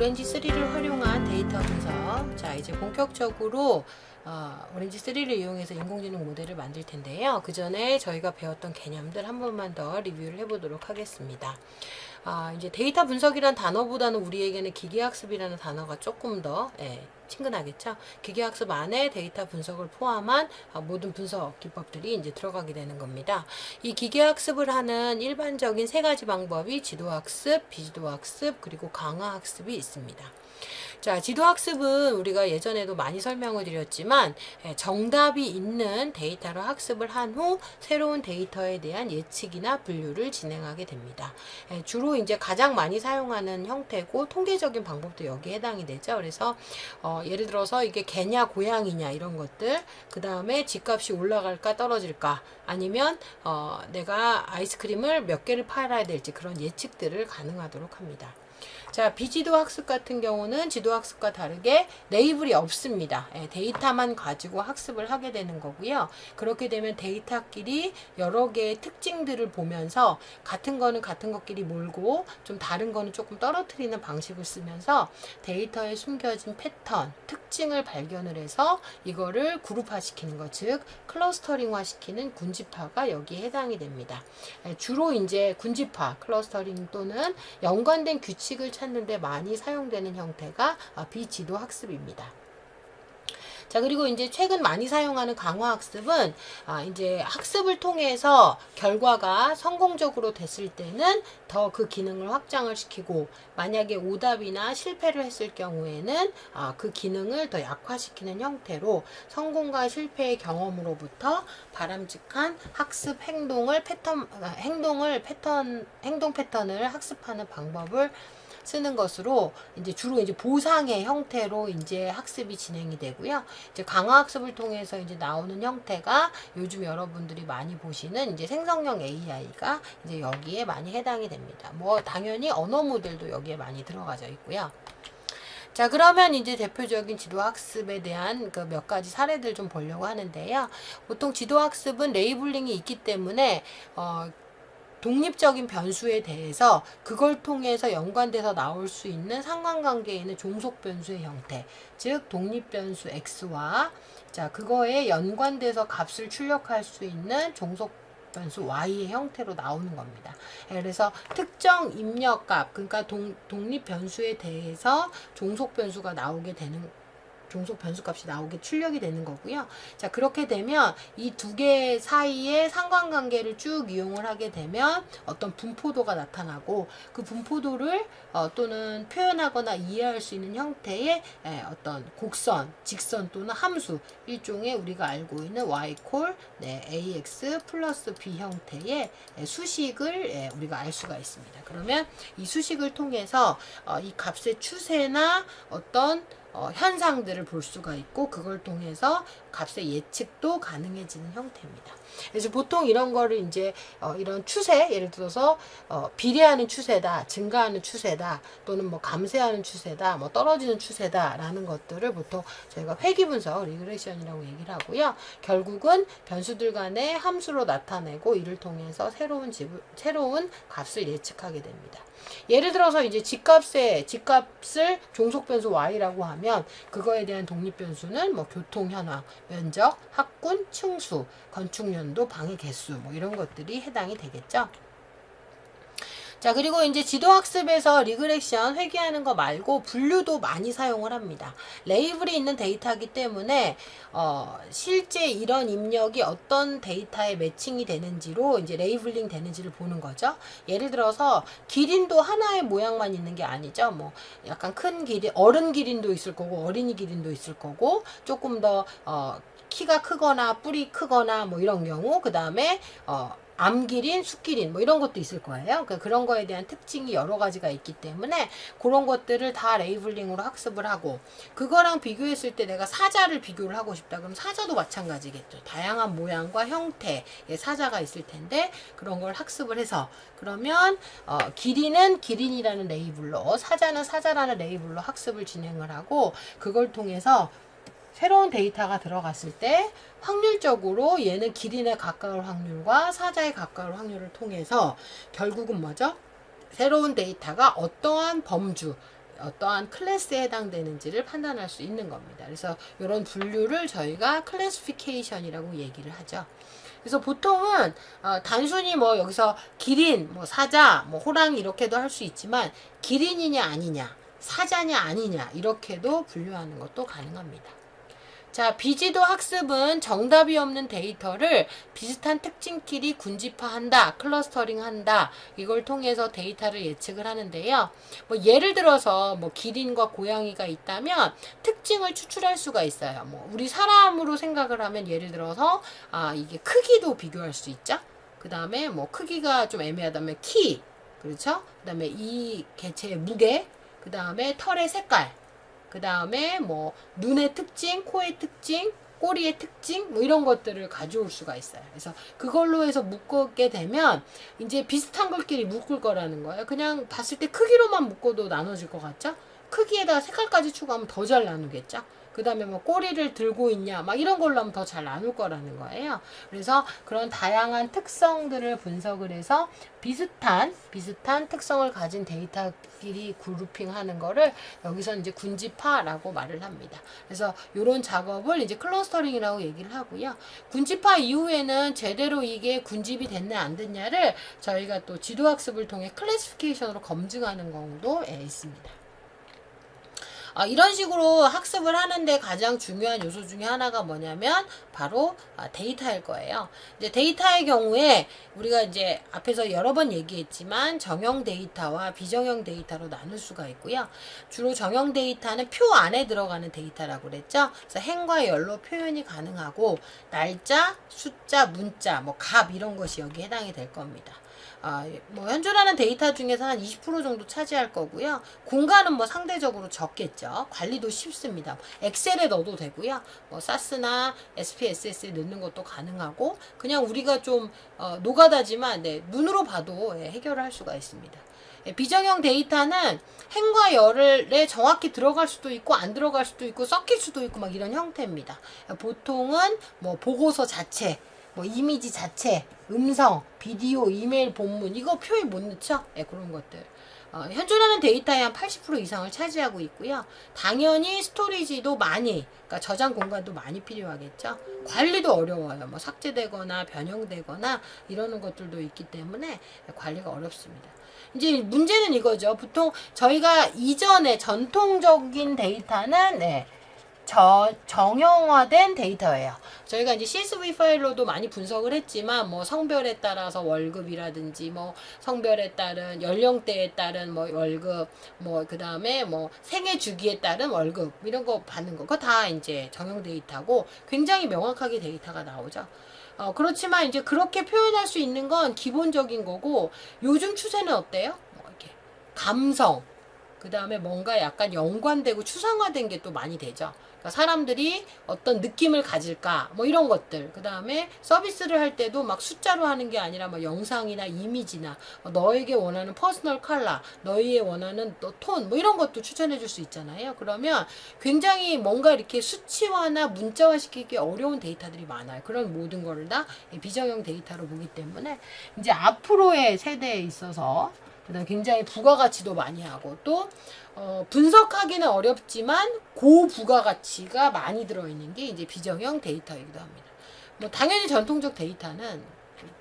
오렌지 3를 활용한 데이터 분석. 자, 이제 본격적으로 오렌지 3를 이용해서 인공지능 모델을 만들 텐데요. 그 전에 저희가 배웠던 개념들 한 번만 더 리뷰를 해보도록 하겠습니다. 이제 데이터 분석이란 단어보다는 우리에게는 기계학습이라는 단어가 조금 더 친근하겠죠. 기계학습 안에 데이터 분석을 포함한 모든 분석 기법들이 이제 들어가게 되는 겁니다. 이 기계학습을 하는 일반적인 세 가지 방법이 지도학습, 비지도학습, 그리고 강화학습이 있습니다. 자, 지도학습은 우리가 예전에도 많이 설명을 드렸지만 정답이 있는 데이터로 학습을 한 후 새로운 데이터에 대한 예측이나 분류를 진행하게 됩니다. 주로 이제 가장 많이 사용하는 형태고 통계적인 방법도 여기에 해당이 되죠. 그래서 예를 들어서 이게 개냐 고양이냐 이런 것들, 그 다음에 집값이 올라갈까 떨어질까, 아니면 내가 아이스크림을 몇 개를 팔아야 될지 그런 예측들을 가능하도록 합니다. 자, 비지도 학습 같은 경우는 지도 학습과 다르게 레이블이 없습니다. 데이터만 가지고 학습을 하게 되는 거고요. 그렇게 되면 데이터끼리 여러 개의 특징들을 보면서 같은 거는 같은 것끼리 몰고 좀 다른 거는 조금 떨어뜨리는 방식을 쓰면서 데이터에 숨겨진 패턴, 특징을 발견을 해서 이거를 그룹화 시키는 것, 즉 클러스터링화 시키는 군집화가 여기에 해당이 됩니다. 주로 이제 군집화, 클러스터링 또는 연관된 규칙을 찾는데 많이 사용되는 형태가 비지도 학습입니다. 자, 그리고 이제 최근 많이 사용하는 강화학습은 이제 학습을 통해서 결과가 성공적으로 됐을 때는 더 그 기능을 확장을 시키고, 만약에 오답이나 실패를 했을 경우에는 그 기능을 더 약화시키는 형태로 성공과 실패의 경험으로부터 바람직한 학습 행동 패턴을 학습하는 방법을 쓰는 것으로 이제 주로 이제 보상의 형태로 이제 학습이 진행이 되고요. 이제 강화학습을 통해서 이제 나오는 형태가 요즘 여러분들이 많이 보시는 이제 생성형 AI가 이제 여기에 많이 해당이 됩니다. 뭐 당연히 언어 모델도 여기에 많이 들어가져 있고요. 자, 그러면 이제 대표적인 지도학습에 대한 그 몇 가지 사례들 좀 보려고 하는데요. 보통 지도학습은 레이블링이 있기 때문에 독립적인 변수에 대해서 그걸 통해서 연관돼서 나올 수 있는 상관관계에 있는 종속 변수의 형태, 즉 독립 변수 x와 그거에 연관돼서 값을 출력할 수 있는 종속 변수 y의 형태로 나오는 겁니다. 그래서 특정 입력값, 그러니까 독립 변수에 대해서 종속 변수가 나오게 되는, 종속 변수 값이 나오게 출력이 되는 거고요. 자, 그렇게 되면 이 두 개 사이의 상관관계를 쭉 이용을 하게 되면 어떤 분포도가 나타나고, 그 분포도를 또는 표현하거나 이해할 수 있는 형태의 어떤 곡선, 직선 또는 함수, 일종의 우리가 알고 있는 y 콜 ax 플러스 b 형태의 수식을 우리가 알 수가 있습니다. 그러면 이 수식을 통해서 이 값의 추세나 어떤 현상들을 볼 수가 있고, 그걸 통해서 값의 예측도 가능해지는 형태입니다. 그래서 보통 이런 거를 이제 이런 추세, 예를 들어서 비례하는 추세다, 증가하는 추세다, 또는 뭐 감쇄하는 추세다, 뭐 떨어지는 추세다라는 것들을 보통 저희가 회귀 분석, 리그레션이라고 얘기를 하고요. 결국은 변수들 간의 함수로 나타내고 이를 통해서 새로운 값을 예측하게 됩니다. 예를 들어서 이제 집값을 종속 변수 y라고 하면 그거에 대한 독립 변수는 뭐 교통 현황, 면적, 학군, 층수, 건축 연도, 방의 개수 뭐 이런 것들이 해당이 되겠죠. 자, 그리고 이제 지도학습에서 리그레션 회귀하는 거 말고 분류도 많이 사용을 합니다. 레이블이 있는 데이터이기 때문에 실제 이런 입력이 어떤 데이터에 매칭이 되는지로 이제 레이블링 되는지를 보는 거죠. 예를 들어서 기린도 하나의 모양만 있는 게 아니죠. 뭐 약간 큰 기린, 어른 기린도 있을 거고 어린이 기린도 있을 거고, 조금 더 키가 크거나 뿔이 크거나 뭐 이런 경우, 그 다음에 암기린, 숫기린 뭐 이런 것도 있을 거예요. 그러니까 그런 거에 대한 특징이 여러 가지가 있기 때문에 그런 것들을 다 레이블링으로 학습을 하고, 그거랑 비교했을 때 내가 사자를 비교를 하고 싶다 그럼 사자도 마찬가지겠죠. 다양한 모양과 형태의 사자가 있을 텐데 그런 걸 학습을 해서, 그러면 기린은 기린이라는 레이블로, 사자는 사자라는 레이블로 학습을 진행을 하고, 그걸 통해서 새로운 데이터가 들어갔을 때 확률적으로 얘는 기린에 가까울 확률과 사자에 가까울 확률을 통해서 결국은 뭐죠? 새로운 데이터가 어떠한 범주, 어떠한 클래스에 해당되는지를 판단할 수 있는 겁니다. 그래서 이런 분류를 저희가 클래시피케이션이라고 얘기를 하죠. 그래서 보통은 단순히 뭐 여기서 기린, 뭐 사자, 뭐 호랑이 이렇게도 할 수 있지만 기린이냐 아니냐, 사자냐 아니냐 이렇게도 분류하는 것도 가능합니다. 자, 비지도 학습은 정답이 없는 데이터를 비슷한 특징끼리 군집화한다, 클러스터링한다. 이걸 통해서 데이터를 예측을 하는데요. 뭐 예를 들어서 뭐 기린과 고양이가 있다면 특징을 추출할 수가 있어요. 뭐 우리 사람으로 생각을 하면 예를 들어서 이게 크기도 비교할 수 있죠. 그 다음에 뭐 크기가 좀 애매하다면 키, 그렇죠? 그 다음에 이 개체의 무게, 그 다음에 털의 색깔. 그 다음에 뭐 눈의 특징, 코의 특징, 꼬리의 특징 뭐 이런 것들을 가져올 수가 있어요. 그래서 그걸로 해서 묶게 되면 이제 비슷한 것끼리 묶을 거라는 거예요. 그냥 봤을 때 크기로만 묶어도 나눠질 것 같죠? 크기에다가 색깔까지 추가하면 더 잘 나누겠죠? 그 다음에 뭐 꼬리를 들고 있냐 막 이런 걸로 하면 더 잘 나눌 거라는 거예요. 그래서 그런 다양한 특성들을 분석을 해서 비슷한 특성을 가진 데이터끼리 그룹핑하는 거를 여기서 이제 군집화라고 말을 합니다. 그래서 이런 작업을 이제 클러스터링이라고 얘기를 하고요. 군집화 이후에는 제대로 이게 군집이 됐냐 안 됐냐를 저희가 또 지도학습을 통해 클래시피케이션으로 검증하는 경우도 있습니다. 이런 식으로 학습을 하는데 가장 중요한 요소 중에 하나가 뭐냐면 바로 데이터일 거예요. 이제 데이터의 경우에 우리가 이제 앞에서 여러 번 얘기했지만 정형 데이터와 비정형 데이터로 나눌 수가 있고요. 주로 정형 데이터는 표 안에 들어가는 데이터라고 그랬죠. 그래서 행과 열로 표현이 가능하고 날짜, 숫자, 문자, 뭐 값 이런 것이 여기에 해당이 될 겁니다. 뭐 현존하는 데이터 중에서 한 20% 정도 차지할 거고요. 공간은 뭐 상대적으로 적겠죠. 관리도 쉽습니다. 엑셀에 넣어도 되고요. 뭐 사스나 SPSS에 넣는 것도 가능하고 그냥 우리가 좀 노가다지만 눈으로 봐도 해결을 할 수가 있습니다. 비정형 데이터는 행과 열에 정확히 들어갈 수도 있고 안 들어갈 수도 있고 섞일 수도 있고 막 이런 형태입니다. 보통은 뭐 보고서 자체 뭐 이미지 자체, 음성, 비디오, 이메일, 본문 이거 표에 못 넣죠? 그런 것들. 현존하는 데이터의 한 80% 이상을 차지하고 있고요. 당연히 스토리지도 많이, 그러니까 저장 공간도 많이 필요하겠죠. 관리도 어려워요. 뭐 삭제되거나 변형되거나 이러는 것들도 있기 때문에 관리가 어렵습니다. 이제 문제는 이거죠. 보통 저희가 이전에 전통적인 데이터는 정형화된 데이터예요. 저희가 이제 CSV 파일로도 많이 분석을 했지만 뭐 성별에 따라서 월급이라든지 뭐 성별에 따른 연령대에 따른 뭐 월급 뭐 그다음에 뭐 생애 주기에 따른 월급 이런 거 받는 거 그거 다 이제 정형 데이터고 굉장히 명확하게 데이터가 나오죠. 그렇지만 이제 그렇게 표현할 수 있는 건 기본적인 거고 요즘 추세는 어때요? 뭐 이렇게 감성 그 다음에 뭔가 약간 연관되고 추상화된 게 또 많이 되죠. 그러니까 사람들이 어떤 느낌을 가질까 뭐 이런 것들 그 다음에 서비스를 할 때도 막 숫자로 하는 게 아니라 뭐 영상이나 이미지나 너에게 원하는 퍼스널 컬러 너희의 원하는 또 톤 뭐 이런 것도 추천해 줄 수 있잖아요. 그러면 굉장히 뭔가 이렇게 수치화나 문자화 시키기 어려운 데이터들이 많아요. 그런 모든 거를 다 비정형 데이터로 보기 때문에 이제 앞으로의 세대에 있어서 그다음 굉장히 부가가치도 많이 하고 또 분석하기는 어렵지만 고부가가치가 많이 들어있는 게 이제 비정형 데이터이기도 합니다. 뭐 당연히 전통적 데이터는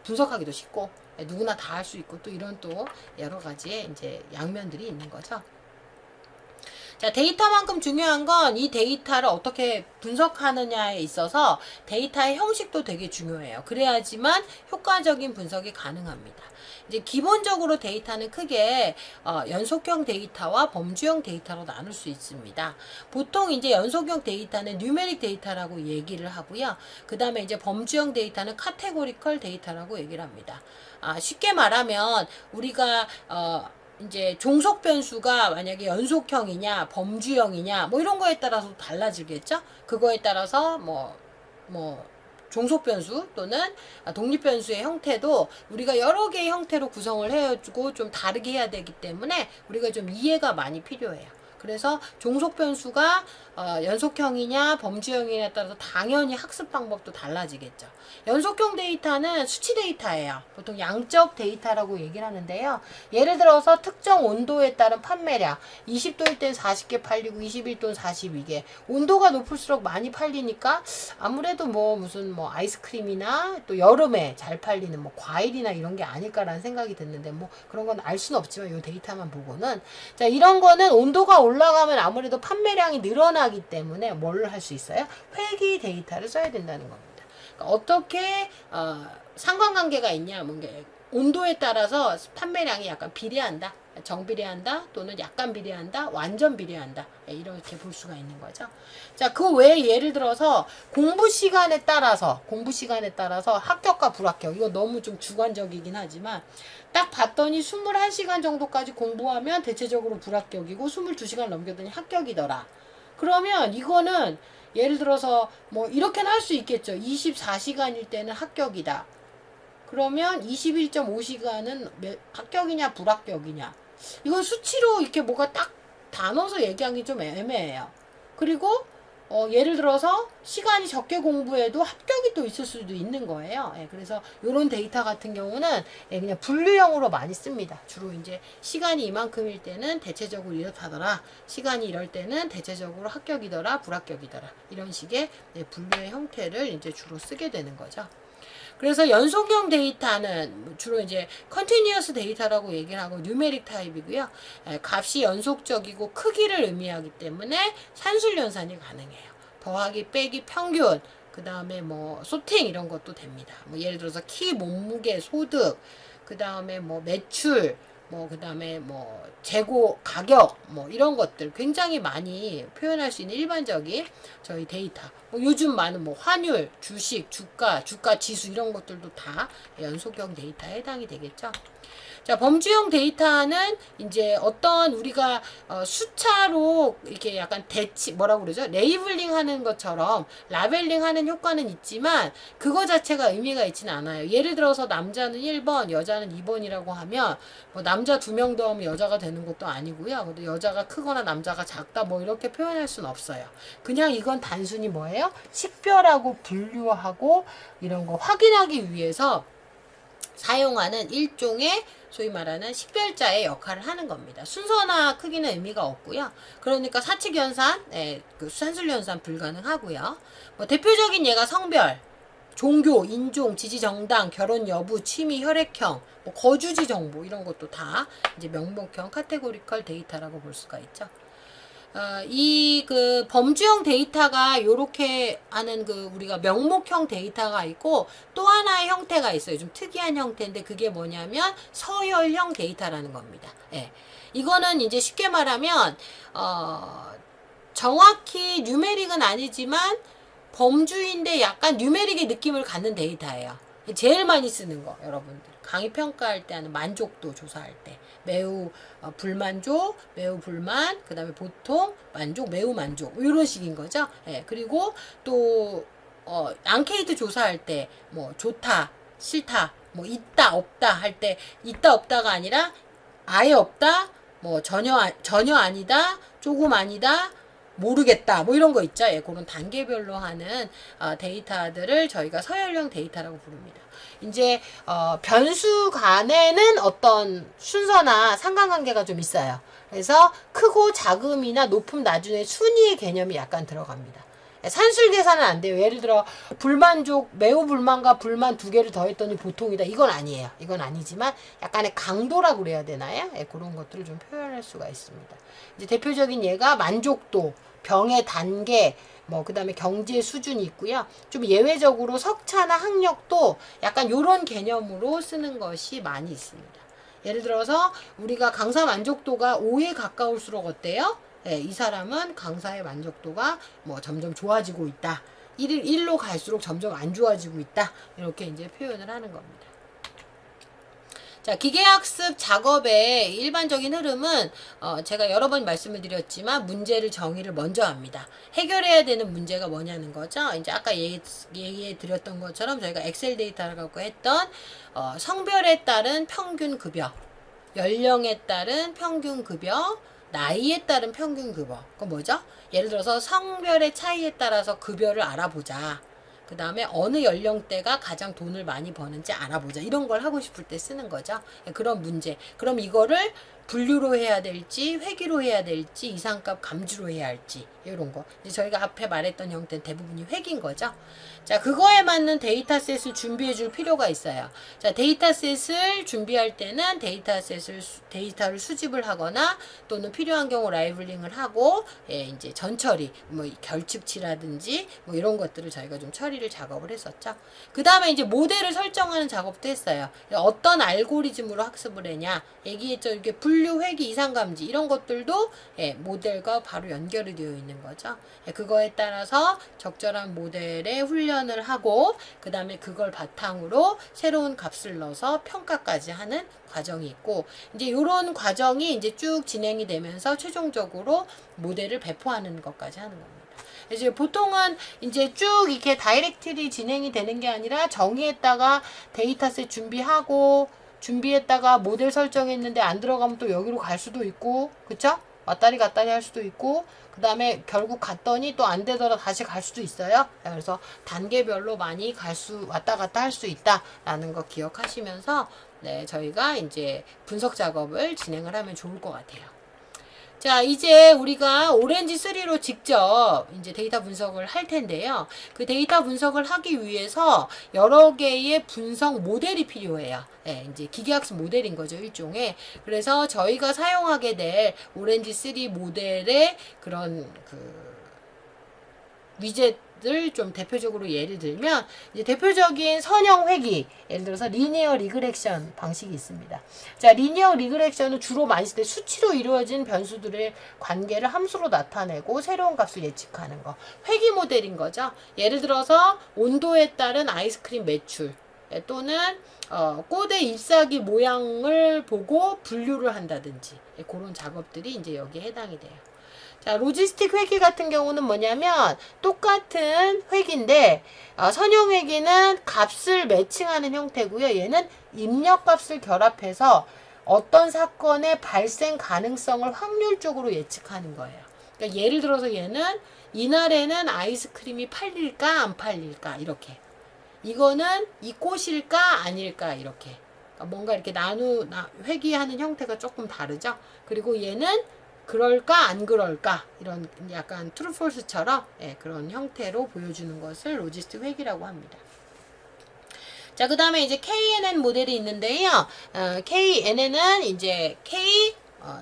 분석하기도 쉽고 누구나 다 할 수 있고 또 이런 또 여러 가지의 이제 양면들이 있는 거죠. 자, 데이터만큼 중요한 건 이 데이터를 어떻게 분석하느냐에 있어서 데이터의 형식도 되게 중요해요. 그래야지만 효과적인 분석이 가능합니다. 이제 기본적으로 데이터는 크게 연속형 데이터와 범주형 데이터로 나눌 수 있습니다. 보통 이제 연속형 데이터는 뉴메릭 데이터라고 얘기를 하고요. 그 다음에 이제 범주형 데이터는 카테고리컬 데이터라고 얘기를 합니다. 쉽게 말하면 우리가 이제 종속 변수가 만약에 연속형이냐 범주형이냐 뭐 이런 거에 따라서 달라지겠죠. 그거에 따라서 뭐 종속 변수 또는 독립 변수의 형태도 우리가 여러 개의 형태로 구성을 해주고 좀 다르게 해야 되기 때문에 우리가 좀 이해가 많이 필요해요. 그래서 종속 변수가 연속형이냐 범주형이냐에 따라서 당연히 학습 방법도 달라지겠죠. 연속형 데이터는 수치 데이터예요. 보통 양적 데이터라고 얘기를 하는데요. 예를 들어서 특정 온도에 따른 판매량 20도일 땐 40개 팔리고 21도는 42개. 온도가 높을수록 많이 팔리니까 아무래도 뭐 무슨 뭐 아이스크림이나 또 여름에 잘 팔리는 뭐 과일이나 이런 게 아닐까라는 생각이 드는데 뭐 그런 건 알 수는 없지만 이 데이터만 보고는 자 이런 거는 온도가 올라가면 아무래도 판매량이 늘어나기 때문에 뭘 할 수 있어요? 회귀 데이터를 써야 된다는 겁니다. 그러니까 어떻게 상관관계가 있냐? 뭔가 온도에 따라서 판매량이 약간 비례한다. 정비례한다 또는 약간 비례한다 완전 비례한다 이렇게 볼 수가 있는 거죠. 자, 그 외에 예를 들어서 공부 시간에 따라서 합격과 불합격 이거 너무 좀 주관적이긴 하지만 딱 봤더니 21시간 정도까지 공부하면 대체적으로 불합격이고 22시간 넘겼더니 합격이더라. 그러면 이거는 예를 들어서 뭐 이렇게는 할 수 있겠죠. 24시간일 때는 합격이다. 그러면 21.5시간은 합격이냐 불합격이냐 이건 수치로 이렇게 뭐가 딱 나눠서 얘기하기 좀 애매해요. 그리고 예를 들어서 시간이 적게 공부해도 합격이 또 있을 수도 있는 거예요. 그래서 이런 데이터 같은 경우는 그냥 분류형으로 많이 씁니다. 주로 이제 시간이 이만큼일 때는 대체적으로 이렇다더라. 시간이 이럴 때는 대체적으로 합격이더라, 불합격이더라. 이런 식의 분류의 형태를 이제 주로 쓰게 되는 거죠. 그래서 연속형 데이터는 주로 이제 컨티뉴어스 데이터라고 얘기를 하고 뉴메릭 타입이고요. 값이 연속적이고 크기를 의미하기 때문에 산술 연산이 가능해요. 더하기, 빼기, 평균, 그 다음에 뭐 소팅 이런 것도 됩니다. 뭐 예를 들어서 키, 몸무게, 소득, 그 다음에 뭐 매출, 뭐 그 다음에 뭐 재고 가격 뭐 이런 것들 굉장히 많이 표현할 수 있는 일반적인 저희 데이터 뭐 요즘 많은 뭐 환율, 주식, 주가 지수 이런 것들도 다 연속형 데이터에 해당이 되겠죠. 자, 범주형 데이터는 이제 어떤 우리가 수차로 이렇게 약간 뭐라고 그러죠? 레이블링 하는 것처럼 라벨링 하는 효과는 있지만 그거 자체가 의미가 있지는 않아요. 예를 들어서 남자는 1번, 여자는 2번이라고 하면 뭐 남자 2명 더하면 여자가 되는 것도 아니고요. 근데 여자가 크거나 남자가 작다 뭐 이렇게 표현할 수는 없어요. 그냥 이건 단순히 뭐예요? 식별하고 분류하고 이런 거 확인하기 위해서 사용하는 일종의 소위 말하는 식별자의 역할을 하는 겁니다. 순서나 크기는 의미가 없고요. 그러니까 사칙연산, 그 산술연산 불가능하고요. 뭐 대표적인 예가 성별, 종교, 인종, 지지 정당, 결혼 여부, 취미, 혈액형, 뭐 거주지 정보 이런 것도 다 이제 명목형 카테고리컬 데이터라고 볼 수가 있죠. 이 그 범주형 데이터가 요렇게 하는 그 우리가 명목형 데이터가 있고 또 하나의 형태가 있어요. 좀 특이한 형태인데 그게 뭐냐면 서열형 데이터라는 겁니다. 이거는 이제 쉽게 말하면 정확히 뉴메릭은 아니지만 범주인데 약간 뉴메릭의 느낌을 갖는 데이터예요. 제일 많이 쓰는 거 여러분들 강의 평가할 때 하는 만족도 조사할 때 매우 불만족, 매우 불만, 그 다음에 보통, 만족, 매우 만족 이런 식인 거죠. 그리고 또 앙케이트 조사할 때 뭐 좋다, 싫다, 뭐 있다, 없다 할 때 있다, 없다가 아니라 아예 없다, 뭐 전혀 아니다, 조금 아니다, 모르겠다 뭐 이런 거 있죠. 그런 단계별로 하는 데이터들을 저희가 서열형 데이터라고 부릅니다. 이제 변수 간에는 어떤 순서나 상관관계가 좀 있어요. 그래서 크고 작음이나 높음 낮음의 순위의 개념이 약간 들어갑니다. 산술 계산은 안 돼요. 예를 들어 불만족, 매우 불만과 불만 두 개를 더했더니 보통이다. 이건 아니에요. 이건 아니지만 약간의 강도라고 그래야 되나요? 그런 것들을 좀 표현할 수가 있습니다. 이제 대표적인 예가 만족도, 병의 단계, 뭐 그다음에 경제 수준이 있고요. 좀 예외적으로 석차나 학력도 약간 요런 개념으로 쓰는 것이 많이 있습니다. 예를 들어서 우리가 강사 만족도가 5에 가까울수록 어때요? 이 사람은 강사의 만족도가 뭐 점점 좋아지고 있다. 1로 갈수록 점점 안 좋아지고 있다. 이렇게 이제 표현을 하는 겁니다. 자, 기계학습 작업의 일반적인 흐름은 제가 여러 번 말씀을 드렸지만 문제를 정의를 먼저 합니다. 해결해야 되는 문제가 뭐냐는 거죠. 이제 아까 얘기해 드렸던 것처럼 저희가 엑셀 데이터를 갖고 했던 성별에 따른 평균 급여, 연령에 따른 평균 급여, 나이에 따른 평균 급여. 그건 뭐죠? 예를 들어서 성별의 차이에 따라서 급여를 알아보자. 그 다음에 어느 연령대가 가장 돈을 많이 버는지 알아보자. 이런 걸 하고 싶을 때 쓰는 거죠. 그런 문제. 그럼 이거를 분류로 해야 될지 회기로 해야 될지 이상값 감지로 해야 할지 이런 거. 이제 저희가 앞에 말했던 형태는 대부분이 회기인 거죠. 자, 그거에 맞는 데이터셋을 준비해 줄 필요가 있어요. 자, 데이터셋을 준비할 때는 데이터를 수집을 하거나 또는 필요한 경우 라이블링을 하고, 예, 이제 전처리, 뭐 결측치라든지 뭐 이런 것들을 저희가 좀 처리를 작업을 했었죠. 그 다음에 이제 모델을 설정하는 작업도 했어요. 어떤 알고리즘으로 학습을 했냐 얘기했죠. 이렇게 분류, 회기, 이상감지 이런 것들도, 예, 모델과 바로 연결이 되어 있는 거죠. 예, 그거에 따라서 적절한 모델의 훈련을 하고 그 다음에 그걸 바탕으로 새로운 값을 넣어서 평가까지 하는 과정이 있고, 이제 이런 과정이 이제 쭉 진행이 되면서 최종적으로 모델을 배포하는 것까지 하는 겁니다. 이제 보통은 이제 쭉 이렇게 다이렉트리 진행이 되는 게 아니라 정의했다가 데이터셋 준비했다가 모델 설정했는데 안 들어가면 또 여기로 갈 수도 있고, 그쵸? 왔다리 갔다리 할 수도 있고, 그 다음에 결국 갔더니 또 안 되더라 다시 갈 수도 있어요. 그래서 단계별로 많이 왔다 갔다 할 수 있다라는 거 기억하시면서, 네, 저희가 이제 분석 작업을 진행을 하면 좋을 것 같아요. 자, 이제 우리가 오렌지 3로 직접 이제 데이터 분석을 할 텐데요. 그 데이터 분석을 하기 위해서 여러 개의 분석 모델이 필요해요. 네, 이제 기계학습 모델인 거죠, 일종의. 그래서 저희가 사용하게 될 오렌지 3 모델의 그런 위젯을 좀 대표적으로 예를 들면, 이제 대표적인 선형 회귀, 예를 들어서 리니어 리그렉션 방식이 있습니다. 자, 리니어 리그렉션은 주로 많이 쓸 때 수치로 이루어진 변수들의 관계를 함수로 나타내고 새로운 값을 예측하는 거. 회귀 모델인 거죠. 예를 들어서 온도에 따른 아이스크림 매출, 또는 꽃의 잎사귀 모양을 보고 분류를 한다든지, 그런 작업들이 이제 여기에 해당이 돼요. 자, 로지스틱 회귀 같은 경우는 뭐냐면 똑같은 회귀인데, 선형 회귀는 값을 매칭하는 형태고요. 얘는 입력값을 결합해서 어떤 사건의 발생 가능성을 확률적으로 예측하는 거예요. 그러니까 예를 들어서 얘는 이날에는 아이스크림이 팔릴까 안 팔릴까 이렇게. 이거는 이 꽃일까 아닐까 이렇게. 그러니까 뭔가 이렇게 회귀하는 형태가 조금 다르죠. 그리고 얘는 그럴까 안 그럴까 이런 약간 트루 폴스처럼, 예, 그런 형태로 보여주는 것을 로지스틱 회귀라고 합니다. 자, 그 다음에 이제 KNN 모델이 있는데요. KNN은 이제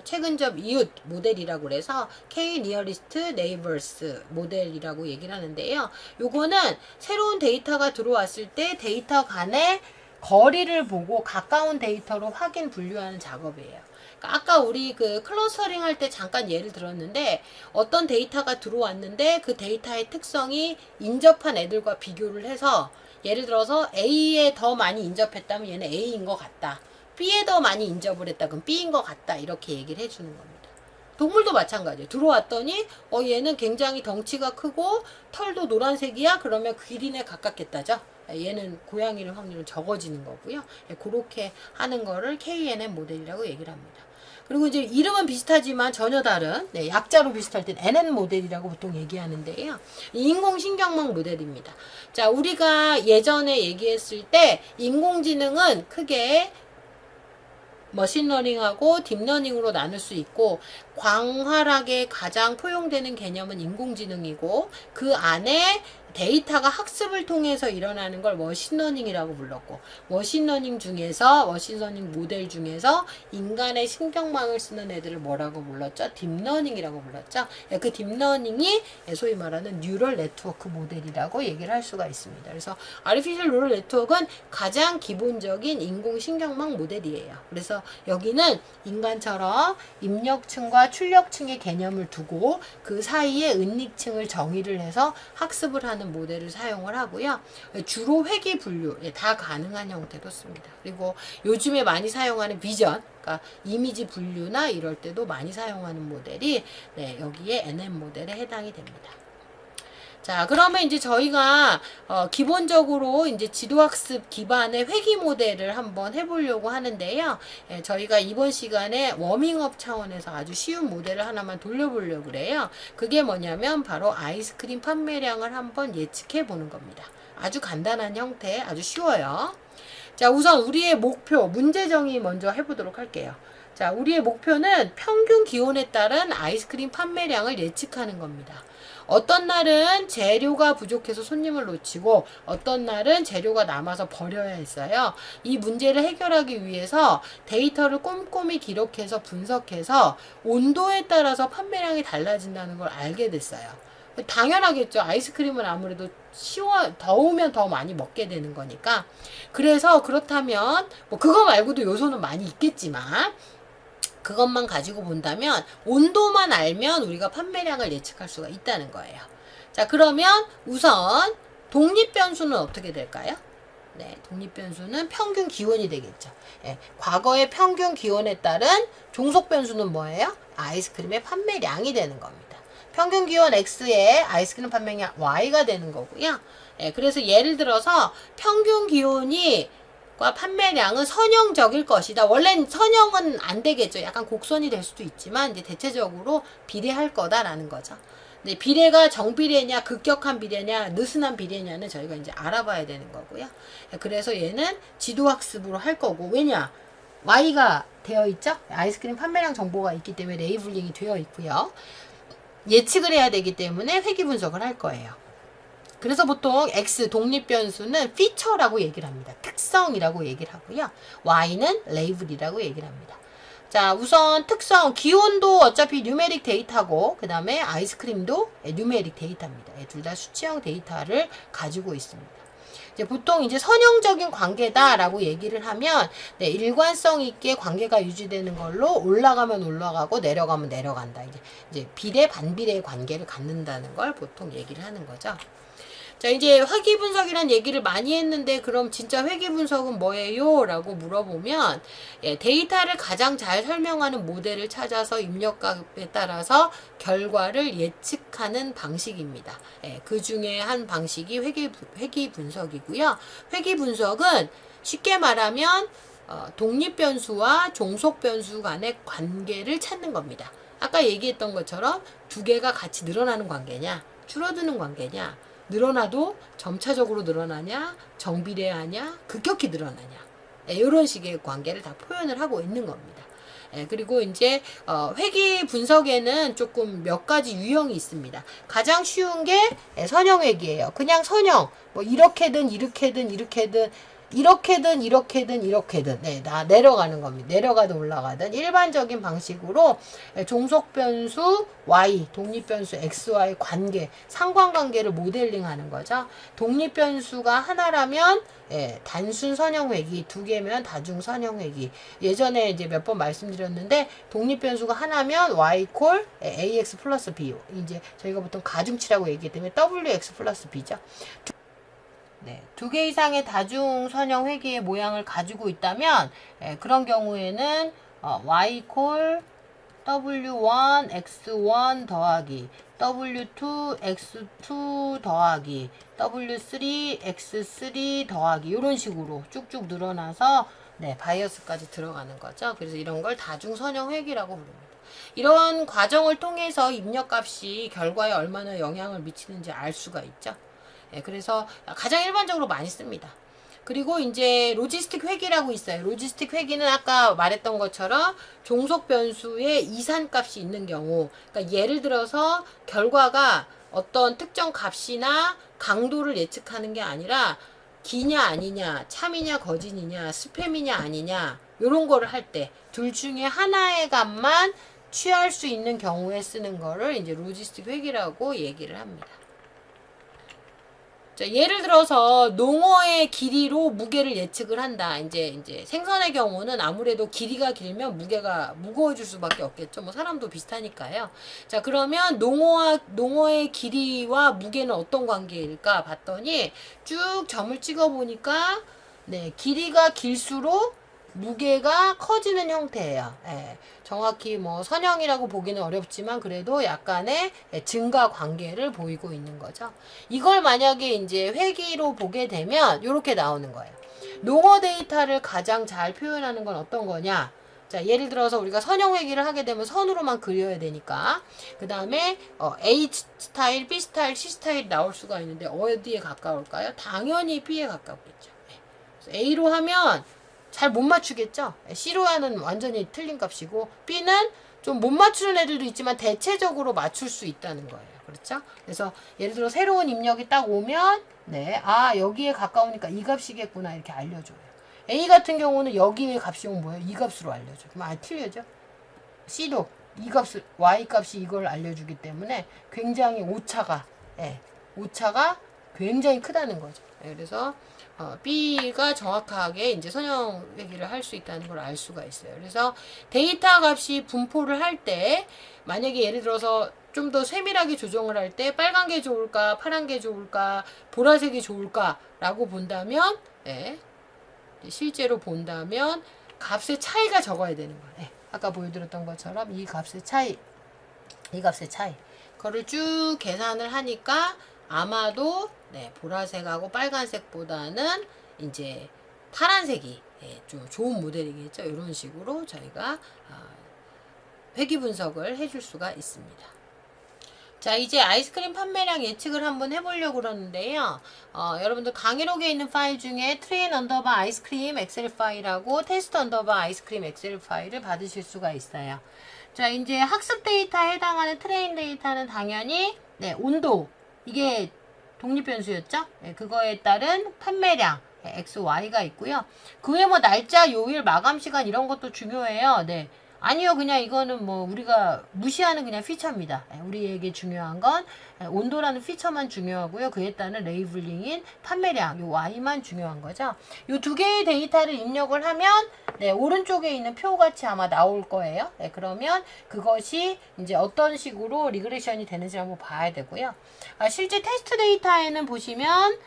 최근접 이웃 모델이라고 그래서 K Nearest Neighbors 모델이라고 얘기를 하는데요. 요거는 새로운 데이터가 들어왔을 때 데이터 간의 거리를 보고 가까운 데이터로 확인 분류하는 작업이에요. 아까 우리 클러스터링 할 때 잠깐 예를 들었는데, 어떤 데이터가 들어왔는데 그 데이터의 특성이 인접한 애들과 비교를 해서, 예를 들어서 A에 더 많이 인접했다면 얘는 A인 것 같다. B에 더 많이 인접을 했다. 그럼 B인 것 같다. 이렇게 얘기를 해주는 겁니다. 동물도 마찬가지예요. 들어왔더니 얘는 굉장히 덩치가 크고 털도 노란색이야. 그러면 기린에 가깝겠다죠. 얘는 고양이일 확률은 적어지는 거고요. 그렇게 하는 거를 KNN 모델이라고 얘기를 합니다. 그리고 이제 이름은 비슷하지만 전혀 다른, 네, 약자로 비슷할 땐 NN 모델이라고 보통 얘기하는데요. 인공신경망 모델입니다. 자, 우리가 예전에 얘기했을 때 인공지능은 크게 머신러닝하고 딥러닝으로 나눌 수 있고, 광활하게 가장 포용되는 개념은 인공지능이고, 그 안에 데이터가 학습을 통해서 일어나는 걸 머신러닝이라고 불렀고, 머신러닝 모델 중에서 인간의 신경망을 쓰는 애들을 뭐라고 불렀죠? 딥러닝이라고 불렀죠. 그 딥러닝이 소위 말하는 뉴럴 네트워크 모델이라고 얘기를 할 수가 있습니다. 그래서 아티피셜 뉴럴 네트워크는 가장 기본적인 인공신경망 모델이에요. 그래서 여기는 인간처럼 입력층과 출력층의 개념을 두고 그 사이에 은닉층을 정의를 해서 학습을 하는 모델을 사용을 하고요. 주로 회귀 분류, 다 가능한 형태도 씁니다. 그리고 요즘에 많이 사용하는 비전, 그러니까 이미지 분류나 이럴 때도 많이 사용하는 모델이, 네, 여기에 NN 모델에 해당이 됩니다. 자, 그러면 이제 저희가 기본적으로 이제 지도학습 기반의 회귀 모델을 한번 해보려고 하는데요. 예, 저희가 이번 시간에 워밍업 차원에서 아주 쉬운 모델을 하나만 돌려보려고 그래요. 그게 뭐냐면 바로 아이스크림 판매량을 한번 예측해 보는 겁니다. 아주 간단한 형태, 아주 쉬워요. 자, 우선 우리의 목표, 문제 정의 먼저 해보도록 할게요. 자, 우리의 목표는 평균 기온에 따른 아이스크림 판매량을 예측하는 겁니다. 어떤 날은 재료가 부족해서 손님을 놓치고 어떤 날은 재료가 남아서 버려야 했어요. 이 문제를 해결하기 위해서 데이터를 꼼꼼히 기록해서 분석해서 온도에 따라서 판매량이 달라진다는 걸 알게 됐어요. 당연하겠죠. 아이스크림은 아무래도 더우면 더 많이 먹게 되는 거니까. 그래서 그렇다면 뭐 그거 말고도 요소는 많이 있겠지만 그것만 가지고 본다면 온도만 알면 우리가 판매량을 예측할 수가 있다는 거예요. 자, 그러면 우선 독립변수는 어떻게 될까요? 네, 독립변수는 평균 기온이 되겠죠. 예, 과거의 평균 기온에 따른 종속변수는 뭐예요? 아이스크림의 판매량이 되는 겁니다. 평균 기온 X에 아이스크림 판매량 Y가 되는 거고요. 예, 그래서 예를 들어서 평균 기온이 판매량은 선형적일 것이다. 원래는 선형은 안 되겠죠. 약간 곡선이 될 수도 있지만 이제 대체적으로 비례할 거다라는 거죠. 근데 비례가 정비례냐, 급격한 비례냐, 느슨한 비례냐는 저희가 이제 알아봐야 되는 거고요. 그래서 얘는 지도학습으로 할 거고, 왜냐? Y가 되어 있죠? 아이스크림 판매량 정보가 있기 때문에 레이블링이 되어 있고요. 예측을 해야 되기 때문에 회귀 분석을 할 거예요. 그래서 보통 X 독립변수는 피처라고 얘기를 합니다. 특성이라고 얘기를 하고요. Y는 레이블이라고 얘기를 합니다. 자, 우선 특성, 기온도 어차피 뉴메릭 데이터고 그 다음에 아이스크림도 뉴메릭 데이터입니다. 둘 다 수치형 데이터를 가지고 있습니다. 이제 보통 이제 선형적인 관계다라고 얘기를 하면 일관성 있게 관계가 유지되는 걸로 올라가면 올라가고 내려가면 내려간다. 이제 비례 반비례의 관계를 갖는다는 걸 보통 얘기를 하는 거죠. 자, 이제 회귀 분석이란 얘기를 많이 했는데 그럼 진짜 회귀 분석은 뭐예요? 라고 물어보면 데이터를 가장 잘 설명하는 모델을 찾아서 입력값에 따라서 결과를 예측하는 방식입니다. 그 중에 한 방식이 회귀 분석이고요. 회귀 분석은 쉽게 말하면 독립변수와 종속변수 간의 관계를 찾는 겁니다. 아까 얘기했던 것처럼 두 개가 같이 늘어나는 관계냐, 줄어드는 관계냐, 늘어나도 점차적으로 늘어나냐, 정비례하냐, 급격히 늘어나냐, 이런 식의 관계를 다 표현을 하고 있는 겁니다. 그리고 이제 회귀 분석에는 조금 몇 가지 유형이 있습니다. 가장 쉬운 게 선형 회귀예요. 그냥 선형, 뭐 이렇게든 이렇게든 이렇게든 이렇게든 다 내려가는 겁니다. 내려가든 올라가든 일반적인 방식으로 종속변수 Y, 독립변수 XY 관계, 상관관계를 모델링하는 거죠. 독립변수가 하나라면 단순 선형회귀, 두 개면 다중 선형회귀. 예전에 이제 몇 번 말씀드렸는데 독립변수가 하나면 Y 콜 AX 플러스 B. 이제 저희가 보통 가중치라고 얘기하기 때문에 WX 플러스 B죠. 두 개 이상의 다중 선형 회귀의 모양을 가지고 있다면 그런 경우에는 Y 콜 W1 X1 더하기 W2 X2 더하기 W3 X3 더하기 이런 식으로 쭉쭉 늘어나서 바이어스까지 들어가는 거죠. 그래서 이런 걸 다중 선형 회귀라고 부릅니다. 이런 과정을 통해서 입력값이 결과에 얼마나 영향을 미치는지 알 수가 있죠. 그래서 가장 일반적으로 많이 씁니다. 그리고 이제 로지스틱 회귀라고 있어요. 로지스틱 회귀는 아까 말했던 것처럼 종속 변수의 이산값이 있는 경우, 그러니까 예를 들어서 결과가 어떤 특정 값이나 강도를 예측하는 게 아니라 기냐 아니냐, 참이냐 거짓이냐, 스팸이냐 아니냐 이런 거를 할 때 둘 중에 하나의 값만 취할 수 있는 경우에 쓰는 거를 이제 로지스틱 회귀라고 얘기를 합니다. 자, 예를 들어서 농어의 길이로 무게를 예측을 한다. 이제 생선의 경우는 아무래도 길이가 길면 무게가 무거워질 수밖에 없겠죠. 뭐 사람도 비슷하니까요. 자, 그러면 농어의 길이와 무게는 어떤 관계일까 봤더니 쭉 점을 찍어 보니까 길이가 길수록 무게가 커지는 형태예요. 예, 정확히 뭐 선형이라고 보기는 어렵지만 그래도 약간의 증가 관계를 보이고 있는 거죠. 이걸 만약에 이제 회기로 보게 되면 이렇게 나오는 거예요. 농어 데이터를 가장 잘 표현하는 건 어떤 거냐? 자, 예를 들어서 우리가 선형 회기를 하게 되면 선으로만 그려야 되니까 그 다음에 A 스타일, B 스타일, C 스타일 나올 수가 있는데 어디에 가까울까요? 당연히 B에 가깝겠죠. 그래서 A로 하면 잘 못 맞추겠죠. C로 하는 완전히 틀린 값이고 B는 좀 못 맞추는 애들도 있지만 대체적으로 맞출 수 있다는 거예요. 그렇죠? 그래서 예를 들어 새로운 입력이 딱 오면 네, 아 여기에 가까우니까 이 값이겠구나 이렇게 알려줘요. A 같은 경우는 여기에 값이 오면 뭐예요? 이 값으로 알려줘. 그럼 틀려져. C도 이 값을 Y 값이 이걸 알려주기 때문에 굉장히 오차가 오차가 굉장히 크다는 거죠. 그래서 B가 정확하게 이제 선형 회기를 할 수 있다는 걸 알 수가 있어요. 그래서 데이터 값이 분포를 할 때 만약에 예를 들어서 좀 더 세밀하게 조정을 할 때 빨간 게 좋을까, 파란 게 좋을까, 보라색이 좋을까라고 본다면 실제로 본다면 값의 차이가 적어야 되는 거예요. 아까 보여드렸던 것처럼 이 값의 차이, 그거를 쭉 계산을 하니까 아마도 보라색하고 빨간색보다는 이제 파란색이 좀 좋은 모델이겠죠. 이런 식으로 저희가 회기 분석을 해줄 수가 있습니다. 자, 이제 아이스크림 판매량 예측을 한번 해보려고 그러는데요. 여러분들 강의록에 있는 파일 중에 트레인 언더바 아이스크림 엑셀 파일하고 테스트 언더바 아이스크림 엑셀 파일을 받으실 수가 있어요. 자, 이제 학습 데이터에 해당하는 트레인 데이터는 당연히 온도, 이게 독립변수였죠? 그거에 따른 판매량 X, Y가 있고요. 그 외에 뭐 날짜, 요일, 마감 시간 이런 것도 중요해요. 아니요, 그냥 이거는 뭐 우리가 무시하는 그냥 피처입니다. 우리에게 중요한 건 온도라는 피처만 중요하고요. 그에 따른 레이블링인 판매량, 요 Y만 중요한 거죠. 요 두 개의 데이터를 입력을 하면 오른쪽에 있는 표같이 아마 나올 거예요. 그러면 그것이 이제 어떤 식으로 리그레션이 되는지 한번 봐야 되고요. 실제 테스트 데이터에는 보시면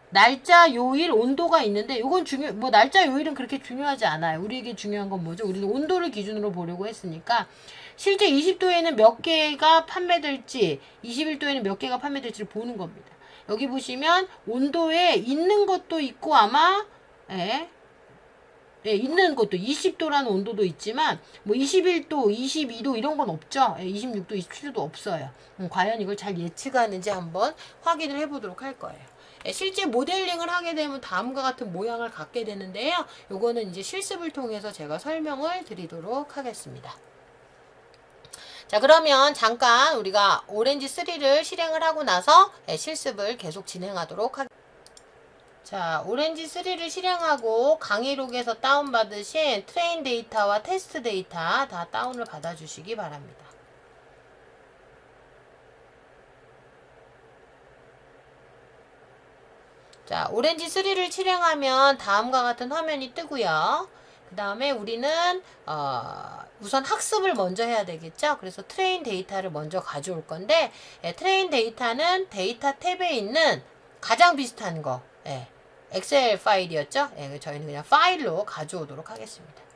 날짜, 요일, 온도가 있는데 요건 뭐 날짜, 요일은 그렇게 중요하지 않아요. 우리에게 중요한 건 뭐죠? 우리는 온도를 기준으로 보려고 했으니까 실제 20도에는 몇 개가 판매될지 21도에는 몇 개가 판매될지를 보는 겁니다. 여기 보시면 온도에 있는 것도 있고 아마 있는 것도 20도라는 온도도 있지만 뭐 21도, 22도 이런 건 없죠. 26도, 27도도 없어요. 과연 이걸 잘 예측하는지 한번 확인을 해보도록 할 거예요. 실제 모델링을 하게 되면 다음과 같은 모양을 갖게 되는데요. 요거는 이제 실습을 통해서 제가 설명을 드리도록 하겠습니다. 자, 그러면 잠깐 우리가 오렌지 3를 실행을 하고 나서 실습을 계속 진행하도록 하겠습니다. 자, 오렌지 3를 실행하고 강의록에서 다운받으신 트레인 데이터와 테스트 데이터 다 다운을 받아주시기 바랍니다. 자, 오렌지 3를 실행하면 다음과 같은 화면이 뜨고요. 그 다음에 우리는 우선 학습을 먼저 해야 되겠죠. 그래서 트레인 데이터를 먼저 가져올 건데 트레인 데이터는 데이터 탭에 있는 가장 비슷한 거 엑셀 파일이었죠. 저희는 그냥 파일로 가져오도록 하겠습니다.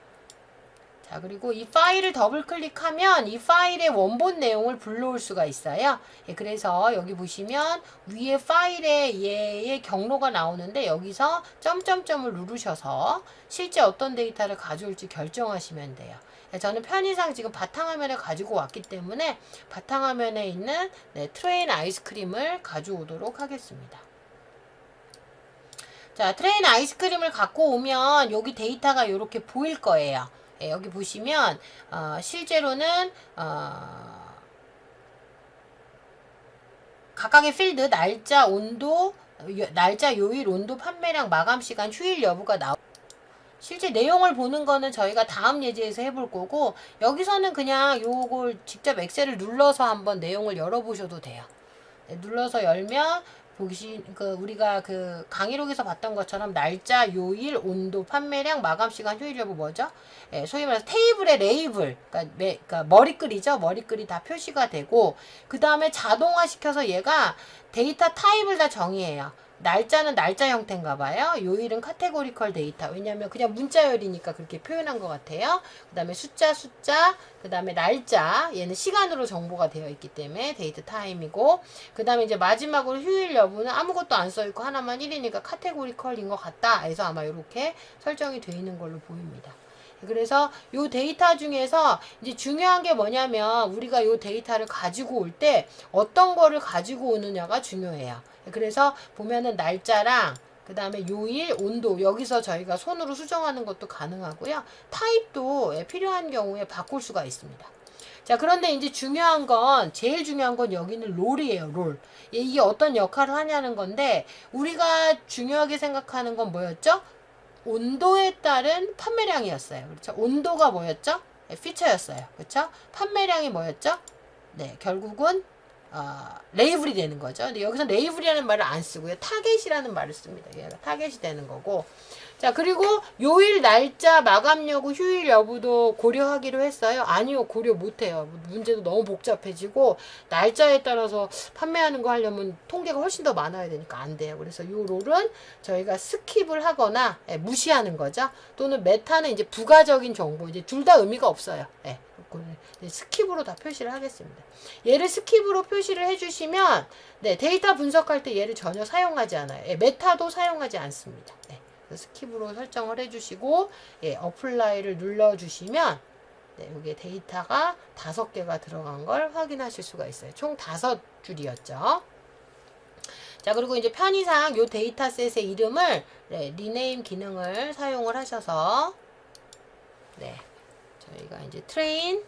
자, 그리고 이 파일을 더블 클릭하면 이 파일의 원본 내용을 불러올 수가 있어요. 그래서 여기 보시면 위에 파일에 얘의 경로가 나오는데 여기서 점점점을 누르셔서 실제 어떤 데이터를 가져올지 결정하시면 돼요. 저는 편의상 지금 바탕화면에 가지고 왔기 때문에 바탕화면에 있는 트레인 아이스크림을 가져오도록 하겠습니다. 자, 트레인 아이스크림을 갖고 오면 여기 데이터가 이렇게 보일 거예요. 여기 보시면 실제로는 각각의 필드 날짜, 온도, 날짜, 요일, 온도, 판매량, 마감 시간, 휴일 여부가 실제 내용을 보는 거는 저희가 다음 예제에서 해볼 거고 여기서는 그냥 요걸 직접 엑셀을 눌러서 한번 내용을 열어보셔도 돼요. 눌러서 열면 우리가 그 강의록에서 봤던 것처럼 날짜, 요일, 온도, 판매량, 마감 시간, 휴일 여부 뭐죠? 소위 말해서 테이블의 레이블, 그러니까 머리글이죠. 머리글이 다 표시가 되고 그 다음에 자동화 시켜서 얘가 데이터 타입을 다 정의해요. 날짜는 날짜 형태인가 봐요. 요일은 카테고리컬 데이터. 왜냐면 그냥 문자열이니까 그렇게 표현한 것 같아요. 그 다음에 숫자, 그 다음에 날짜. 얘는 시간으로 정보가 되어 있기 때문에 데이트 타임이고, 그 다음에 이제 마지막으로 휴일 여부는 아무것도 안 써있고 하나만 1이니까 카테고리컬인 것 같다 해서 아마 이렇게 설정이 되어 있는 걸로 보입니다. 그래서 요 데이터 중에서 이제 중요한 게 뭐냐면 우리가 요 데이터를 가지고 올 때 어떤 거를 가지고 오느냐가 중요해요. 그래서 보면은 날짜랑 그 다음에 요일, 온도 여기서 저희가 손으로 수정하는 것도 가능하고요. 타입도 필요한 경우에 바꿀 수가 있습니다. 자, 그런데 이제 제일 중요한 건 여기는 롤이에요, 롤. 이게 어떤 역할을 하냐는 건데, 우리가 중요하게 생각하는 건 뭐였죠? 온도에 따른 판매량이었어요. 그렇죠? 온도가 뭐였죠? 피처였어요. 그렇죠? 판매량이 뭐였죠? 네, 결국은 레이블이 되는 거죠. 근데 여기서 레이블이라는 말을 안 쓰고요. 타겟이라는 말을 씁니다. 얘가 타겟이 되는 거고. 자, 그리고 요일, 날짜, 마감 여부, 휴일 여부도 고려하기로 했어요. 아니요, 고려 못해요. 문제도 너무 복잡해지고 날짜에 따라서 판매하는 거 하려면 통계가 훨씬 더 많아야 되니까 안 돼요. 그래서 요 롤은 저희가 스킵을 하거나 무시하는 거죠. 또는 메타는 이제 부가적인 정보, 이제 둘 다 의미가 없어요. 스킵으로 다 표시를 하겠습니다. 얘를 스킵으로 표시를 해주시면 데이터 분석할 때 얘를 전혀 사용하지 않아요. 메타도 사용하지 않습니다. 스킵으로 설정을 해주시고 어플라이를 눌러주시면 여기에 데이터가 5개가 들어간 걸 확인하실 수가 있어요. 총 5줄이었죠. 자, 그리고 이제 편의상 요 데이터셋의 이름을 리네임 기능을 사용을 하셔서 저희가 이제 트레인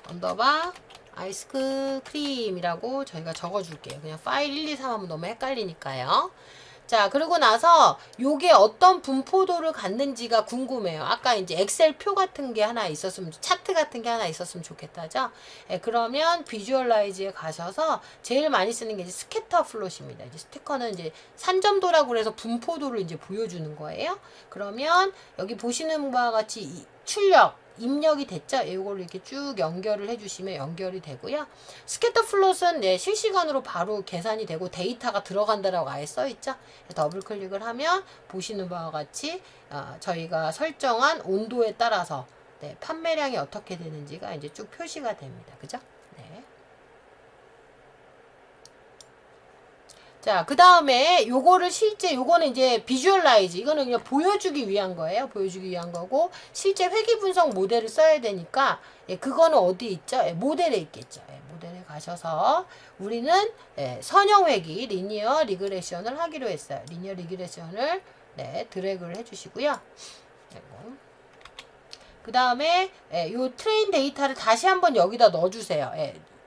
언더바 아이스크림이라고 저희가 적어줄게요. 그냥 파일 1, 2, 3 하면 너무 헷갈리니까요. 자, 그리고 나서 요게 어떤 분포도를 갖는지가 궁금해요. 아까 이제 엑셀 표 같은 게 하나 있었으면, 차트 같은 게 하나 있었으면 좋겠다죠. 그러면 비주얼라이즈에 가셔서 제일 많이 쓰는 게 이제 스캐터 플롯입니다. 이제 스티커는 이제 산점도라고 그래서 분포도를 이제 보여주는 거예요. 그러면 여기 보시는 바와 같이 출력, 입력이 됐죠? 이걸 이렇게 쭉 연결을 해주시면 연결이 되고요. 스캐터 플롯은 실시간으로 바로 계산이 되고 데이터가 들어간다라고 아예 써있죠? 더블 클릭을 하면 보시는 바와 같이 저희가 설정한 온도에 따라서 판매량이 어떻게 되는지가 이제 쭉 표시가 됩니다. 그죠? 자, 그 다음에 요거는 이제 비주얼라이즈, 이거는 그냥 보여주기 위한 거예요. 보여주기 위한 거고, 실제 회귀 분석 모델을 써야 되니까, 그거는 어디 있죠? 모델에 있겠죠. 모델에 가셔서, 우리는 선형 회귀, 리니어 리그레션을 하기로 했어요. 리니어 리그레션을, 드래그를 해주시고요. 그 다음에, 요 트레인 데이터를 다시 한번 여기다 넣어주세요.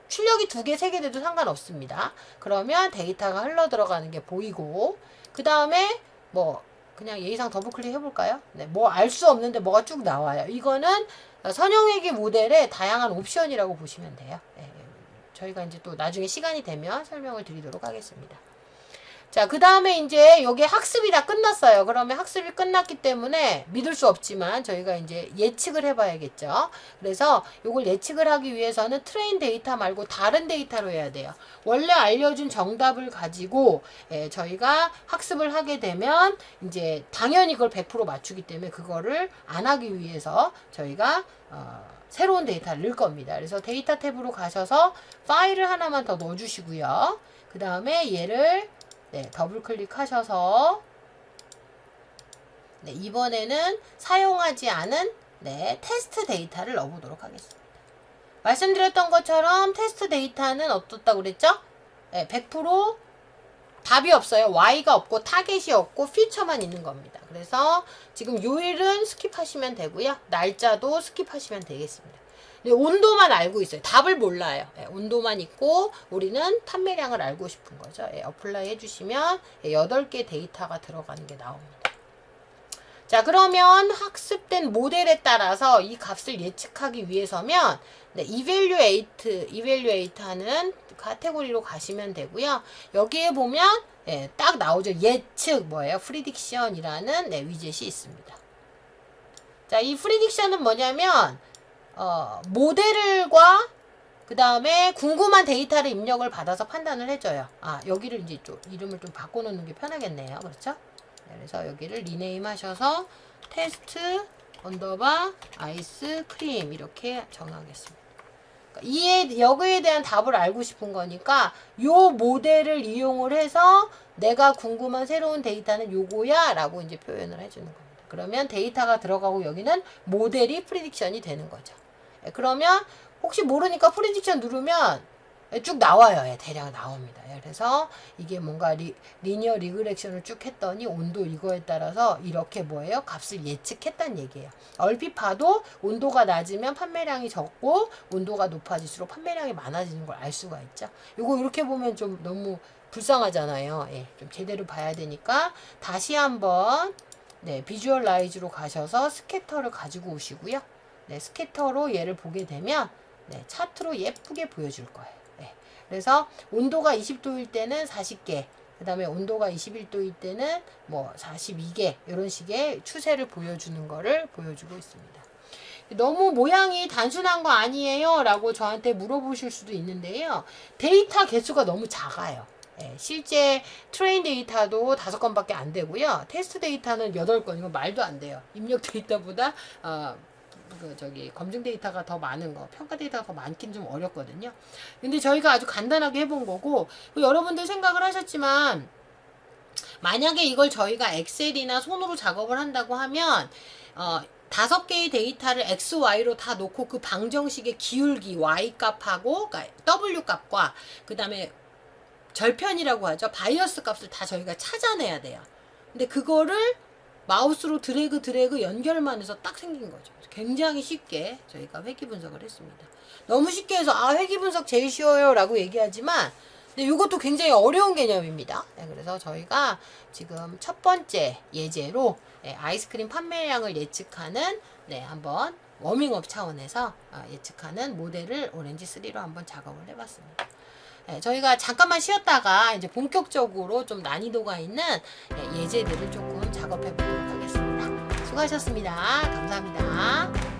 출력이 2개, 3개 돼도 상관없습니다. 그러면 데이터가 흘러 들어가는 게 보이고, 그 다음에 그냥 예의상 더블 클릭 해볼까요? 뭐 알 수 없는데 뭐가 쭉 나와요. 이거는 선형회귀 모델의 다양한 옵션이라고 보시면 돼요. 저희가 이제 또 나중에 시간이 되면 설명을 드리도록 하겠습니다. 자, 그 다음에 이제 여기 학습이 다 끝났어요. 그러면 학습이 끝났기 때문에 믿을 수 없지만 저희가 이제 예측을 해봐야겠죠. 그래서 이걸 예측을 하기 위해서는 트레인 데이터 말고 다른 데이터로 해야 돼요. 원래 알려준 정답을 가지고 저희가 학습을 하게 되면 이제 당연히 그걸 100% 맞추기 때문에 그거를 안 하기 위해서 저희가 새로운 데이터를 넣을 겁니다. 그래서 데이터 탭으로 가셔서 파일을 하나만 더 넣어주시고요. 그 다음에 얘를 더블 클릭하셔서 이번에는 사용하지 않은 테스트 데이터를 넣어보도록 하겠습니다. 말씀드렸던 것처럼 테스트 데이터는 어떻다고 그랬죠? 100% 답이 없어요. Y가 없고 타겟이 없고 피처만 있는 겁니다. 그래서 지금 요일은 스킵하시면 되고요. 날짜도 스킵하시면 되겠습니다. 온도만 알고 있어요. 답을 몰라요. 온도만 있고 우리는 판매량을 알고 싶은 거죠. 어플라이 해주시면 8개 데이터가 들어가는 게 나옵니다. 자, 그러면 학습된 모델에 따라서 이 값을 예측하기 위해서면 evaluate 하는 카테고리로 가시면 되고요. 여기에 보면 딱 나오죠. 예측 prediction이라는 위젯이 있습니다. 자, 이 prediction은 뭐냐면 모델과 그 다음에 궁금한 데이터를 입력을 받아서 판단을 해줘요. 아, 여기를 이제 좀 이름을 좀 바꿔놓는 게 편하겠네요. 그렇죠? 네, 그래서 여기를 리네임 하셔서 테스트 언더바 아이스크림 이렇게 정하겠습니다. 여기에 대한 답을 알고 싶은 거니까 요 모델을 이용을 해서 내가 궁금한 새로운 데이터는 요거야 라고 이제 표현을 해주는 겁니다. 그러면 데이터가 들어가고 여기는 모델이 프리딕션이 되는 거죠. 그러면 혹시 모르니까 프리딕션 누르면 쭉 나와요. 대략 나옵니다. 그래서 이게 뭔가 리니어 리그렉션을 쭉 했더니 온도 이거에 따라서 이렇게 뭐예요? 값을 예측했다는 얘기예요. 얼핏 봐도 온도가 낮으면 판매량이 적고 온도가 높아질수록 판매량이 많아지는 걸 알 수가 있죠. 이거 이렇게 보면 좀 너무 불쌍하잖아요. 예, 좀 제대로 봐야 되니까 다시 한번 비주얼라이즈로 가셔서 스캐터를 가지고 오시고요. 스캐터로 얘를 보게 되면 차트로 예쁘게 보여줄 거예요. 그래서 온도가 20도일 때는 40개, 그 다음에 온도가 21도일 때는 뭐 42개 이런 식의 추세를 보여주는 거를 보여주고 있습니다. 너무 모양이 단순한 거 아니에요? 라고 저한테 물어보실 수도 있는데요. 데이터 개수가 너무 작아요. 실제 트레인 데이터도 5건밖에 안 되고요. 테스트 데이터는 8건, 이거 말도 안 돼요. 입력 데이터보다 검증 데이터가 더 많은 거, 평가 데이터가 더 많긴 좀 어렵거든요. 근데 저희가 아주 간단하게 해본 거고, 여러분들 생각을 하셨지만, 만약에 이걸 저희가 엑셀이나 손으로 작업을 한다고 하면, 5개의 데이터를 X, Y로 다 놓고 그 방정식의 기울기, Y 값하고, 그러니까 W 값과, 그 다음에 절편이라고 하죠. 바이어스 값을 다 저희가 찾아내야 돼요. 근데 그거를 마우스로 드래그 연결만 해서 딱 생긴 거죠. 굉장히 쉽게 저희가 회귀 분석을 했습니다. 너무 쉽게 해서 회귀 분석 제일 쉬워요 라고 얘기하지만 근데 이것도 굉장히 어려운 개념입니다. 그래서 저희가 지금 첫 번째 예제로 아이스크림 판매량을 예측하는 한번 워밍업 차원에서 예측하는 모델을 오렌지 3로 한번 작업을 해봤습니다. 저희가 잠깐만 쉬었다가 이제 본격적으로 좀 난이도가 있는 예제들을 조금 작업해 보도록 하겠습니다. 수고하셨습니다. 감사합니다.